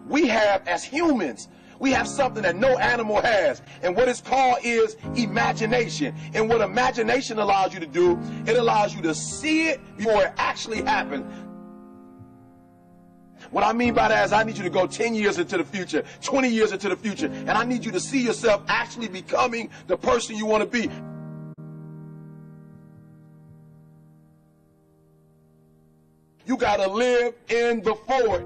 we have as humans. We have something that no animal has. And what it's called is imagination. And what imagination allows you to do, it allows you to see it before it actually happens. What I mean by that is I need you to go 10 years into the future, 20 years into the future, and I need you to see yourself actually becoming the person you want to be. You got to live in the forward.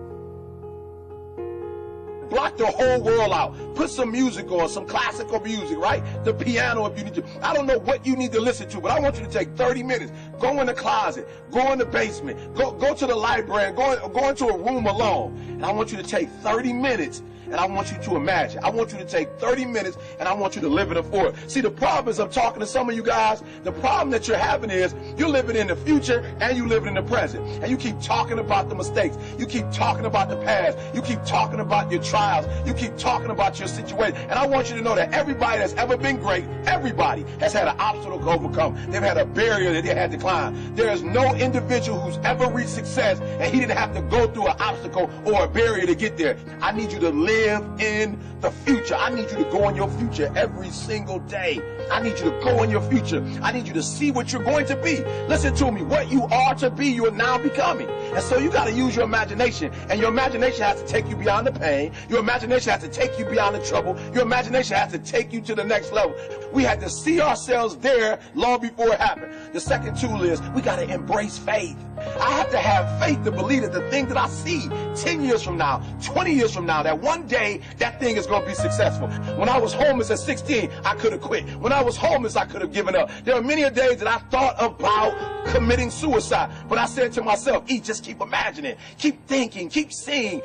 Block the whole world out. Put some music on, some classical music, right? The piano if you need to. I don't know what you need to listen to, but I want you to take 30 minutes. Go in the closet. Go in the basement. Go to the library. Go into a room alone. And I want you to take 30 minutes. And I want you to imagine. I want you to take 30 minutes and I want you to live in the forward. See, the problem is I'm talking to some of you guys. The problem that you're having is you're living in the future and you living in the present. And you keep talking about the mistakes. You keep talking about the past. You keep talking about your trials. You keep talking about your situation. And I want you to know that everybody that's ever been great, everybody has had an obstacle to overcome. They've had a barrier that they had to climb. There is no individual who's ever reached success and he didn't have to go through an obstacle or a barrier to get there. I need you to live in the future. I need you to go in your future every single day. I need you to go in your future. I need you to see what you're going to be. Listen to me. What you are to be, you are now becoming. And so you got to use your imagination. And your imagination has to take you beyond the pain. Your imagination has to take you beyond the trouble. Your imagination has to take you to the next level. We had to see ourselves there long before it happened. The second tool is we got to embrace faith. I have to have faith to believe that the thing that I see 10 years from now, 20 years from now, that one day that thing is going to be successful. When I was homeless at 16, I could have quit. When I was homeless, I could have given up. There are many days that I thought about committing suicide. But I said to myself, just keep imagining, keep thinking, keep seeing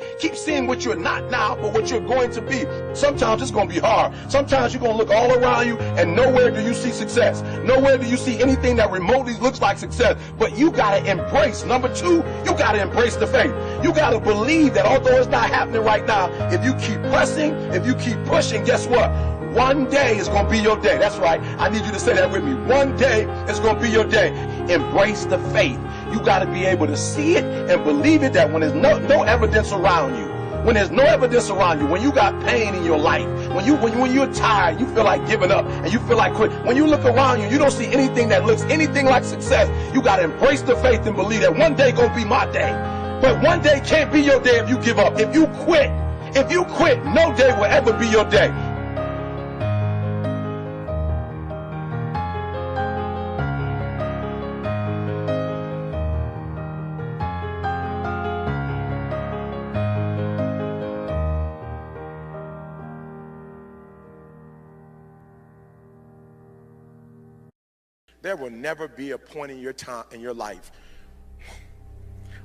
what you're not now, but what you're going to be. Sometimes it's going to be hard. Sometimes you're going to look all around you and nowhere do you see success. Nowhere do you see anything that remotely looks like success. But you got to embrace. Number two, you got to embrace the faith. You got to believe that although it's not happening right now, if you keep pressing, if you keep pushing, guess what? One day is going to be your day. That's right. I need you to say that with me. One day is going to be your day. Embrace the faith. You got to be able to see it and believe it, that when there's no evidence around you, when there's no evidence around you, when you got pain in your life, when you're tired, you feel like giving up and you feel like quit. When you look around you, you don't see anything that looks anything like success. You got to embrace the faith and believe that one day going to be my day. But one day can't be your day if you give up. If you quit, no day will ever be your day. There will never be a point in your life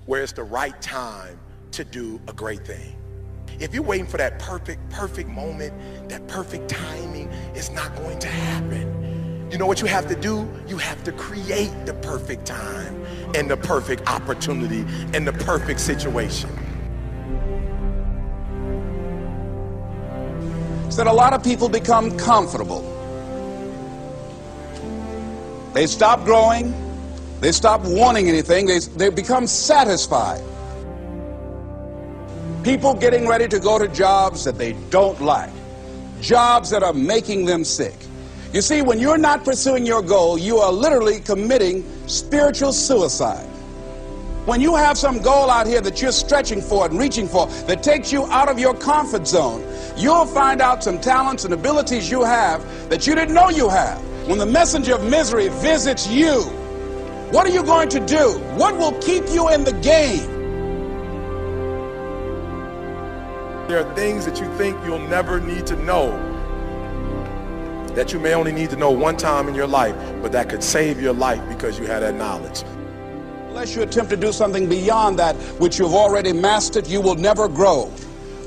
where it's the right time to do a great thing. If you're waiting for that perfect moment, that perfect timing, it's not going to happen. You know what you have to do? You have to create the perfect time and the perfect opportunity and the perfect situation. So that a lot of people become comfortable. They stop growing. They stop wanting anything. They become satisfied. People getting ready to go to jobs that they don't like. Jobs that are making them sick. You see, when you're not pursuing your goal, you are literally committing spiritual suicide. When you have some goal out here that you're stretching for and reaching for that takes you out of your comfort zone, you'll find out some talents and abilities you have that you didn't know you have. When the messenger of misery visits you, what are you going to do? What will keep you in the game? There are things that you think you'll never need to know, that you may only need to know one time in your life, but that could save your life because you had that knowledge. Unless you attempt to do something beyond that which you've already mastered, you will never grow.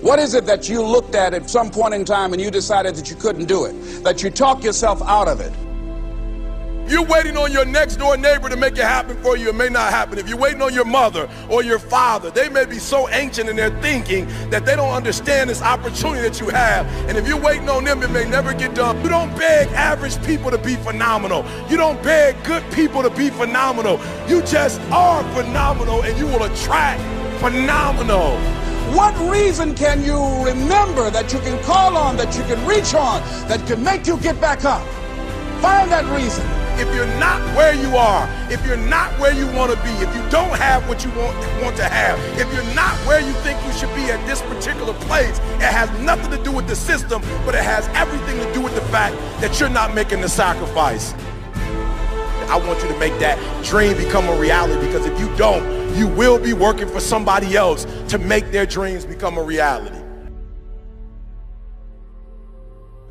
What is it that you looked at some point in time and you decided that you couldn't do it, that you talk yourself out of it? If you're waiting on your next door neighbor to make it happen for you, it may not happen. If you're waiting on your mother or your father, they may be so ancient in their thinking that they don't understand this opportunity that you have. And if you're waiting on them, it may never get done. You don't beg average people to be phenomenal. You don't beg good people to be phenomenal. You just are phenomenal and you will attract phenomenal. What reason can you remember that you can call on, that you can reach on, that can make you get back up? Find that reason. If you're not where you are, if you're not where you want to be, if you don't have what you want to have, if you're not where you think you should be at this particular place, it has nothing to do with the system, but it has everything to do with the fact that you're not making the sacrifice. I want you to make that dream become a reality, because if you don't, you will be working for somebody else to make their dreams become a reality.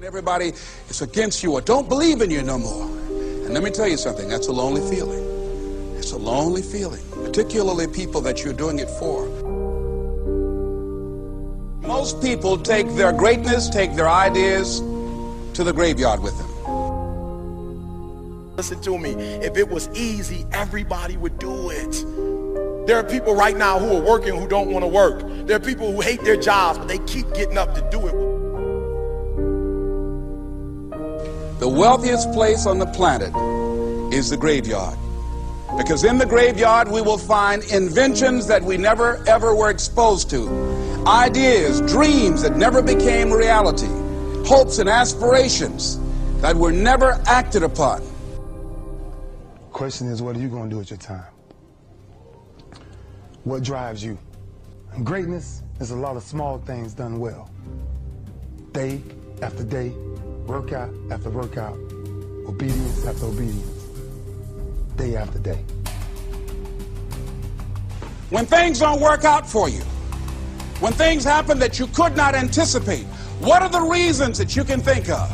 Everybody is against you or don't believe in you no more. And let me tell you something, that's a lonely feeling. It's a lonely feeling, particularly people that you're doing it for. Most people take their greatness, take their ideas to the graveyard with them. Listen to me, if it was easy, everybody would do it. There are people right now who are working who don't want to work. There are people who hate their jobs, but they keep getting up to do it. The wealthiest place on the planet is the graveyard. Because in the graveyard we will find inventions that we never ever were exposed to. Ideas, dreams that never became reality. Hopes and aspirations that were never acted upon. Question is, what are you going to do with your time? What drives you? And greatness is a lot of small things done well. Day after day, workout after workout, obedience after obedience, day after day. When things don't work out for you, when things happen that you could not anticipate, what are the reasons that you can think of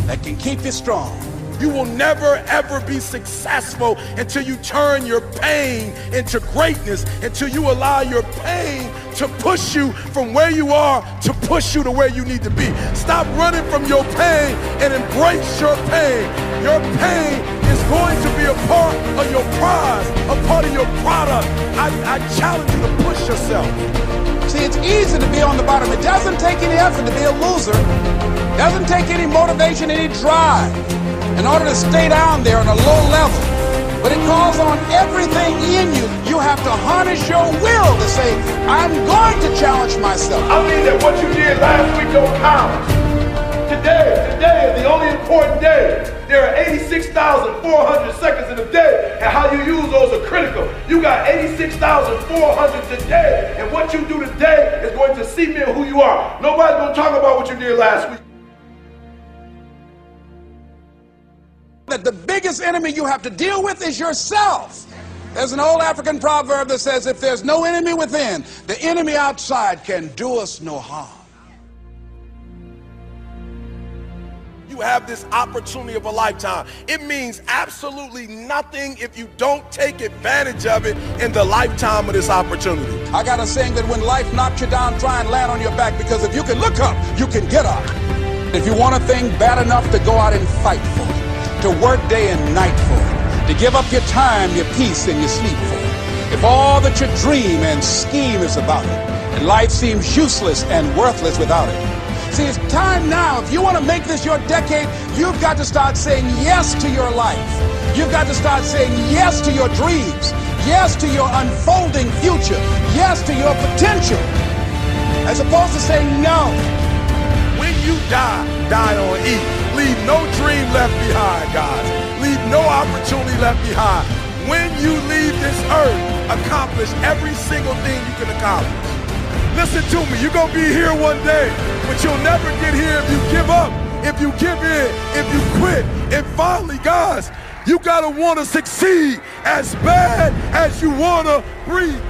that can keep you strong? You will never ever be successful until you turn your pain into greatness, until you allow your pain to push you from where you are to push you to where you need to be. Stop running from your pain and embrace your pain. Your pain is going to be a part of your prize, a part of your product. I challenge you to push yourself. See, it's easy to be on the bottom. It doesn't take any effort to be a loser. It doesn't take any motivation, any drive in order to stay down there on a low level. But it calls on everything in you. You have to harness your will to say, I'm going to challenge myself. I mean that what you did last week don't count. Today is the only important day. There are 86,400 seconds in a day, and how you use those are critical. You got 86,400 today, and what you do today is going to cement who you are. Nobody's going to talk about what you did last week. That the biggest enemy you have to deal with is yourself. There's an old African proverb that says, if there's no enemy within, the enemy outside can do us no harm. You have this opportunity of a lifetime. It means absolutely nothing if you don't take advantage of it in the lifetime of this opportunity. I got a saying that when life knocks you down, try and land on your back, because if you can look up, you can get up. If you want a thing bad enough to go out and fight for it, to work day and night for it, to give up your time, your peace, and your sleep for it. If all that you dream and scheme is about it, and life seems useless and worthless without it. See, it's time now. If you want to make this your decade, you've got to start saying yes to your life. You've got to start saying yes to your dreams, yes to your unfolding future, yes to your potential, as opposed to saying no. When you die on E. Leave no dream left behind, guys. Leave no opportunity left behind. When you leave this earth, accomplish every single thing you can accomplish. Listen to me, you're going to be here one day, but you'll never get here if you give up, if you give in, if you quit. And finally, guys, you got to want to succeed as bad as you want to breathe.